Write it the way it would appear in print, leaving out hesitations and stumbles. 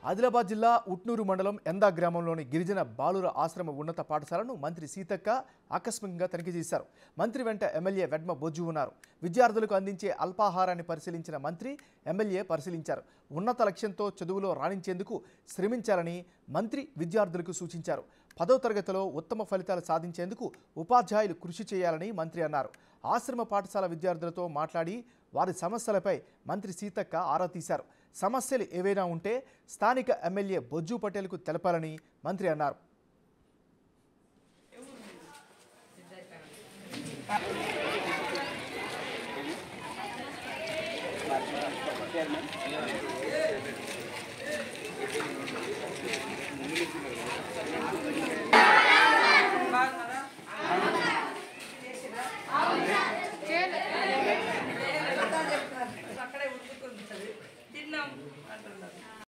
ఆదిలాబాద్ జిల్లా ఉట్నూరు మండలం ఎందా గ్రామంలోని గిరిజన బాలుర ఆశ్రమ ఉన్నత పాఠశాలను మంత్రి సీతక్క ఆకస్మికంగా తనిఖీ చేశారు. మంత్రి వెంట ఎమ్మెల్యే వెడ్మ బొజ్జు ఉన్నారు. విద్యార్థులకు అందించే అల్పాహారాన్ని పరిశీలించిన మంత్రి ఎమ్మెల్యే పరిశీలించారు. ఉన్నత లక్ష్యంతో చదువులో రాణించేందుకు శ్రమించాలని మంత్రి విద్యార్థులకు సూచించారు. 10వ తరగతిలో ఉత్తమ ఫలితాలు సాధించేందుకు ఉపాధ్యాయులు కృషి చేయాలని మంత్రి అన్నారు. ఆశ్రమ పాఠశాల విద్యార్థులతో మాట్లాడి వారి సమస్యలపై మంత్రి సీతక్క ఆరా తీశారు. సమస్యలు ఏవైనా ఉంటే స్థానిక ఎమ్మెల్యే బొజ్జు పటేల్కు తెలపాలని మంత్రి అన్నారు. అక్కడే ఉడుకుతుంది తిన్నాం అంటున్నారు.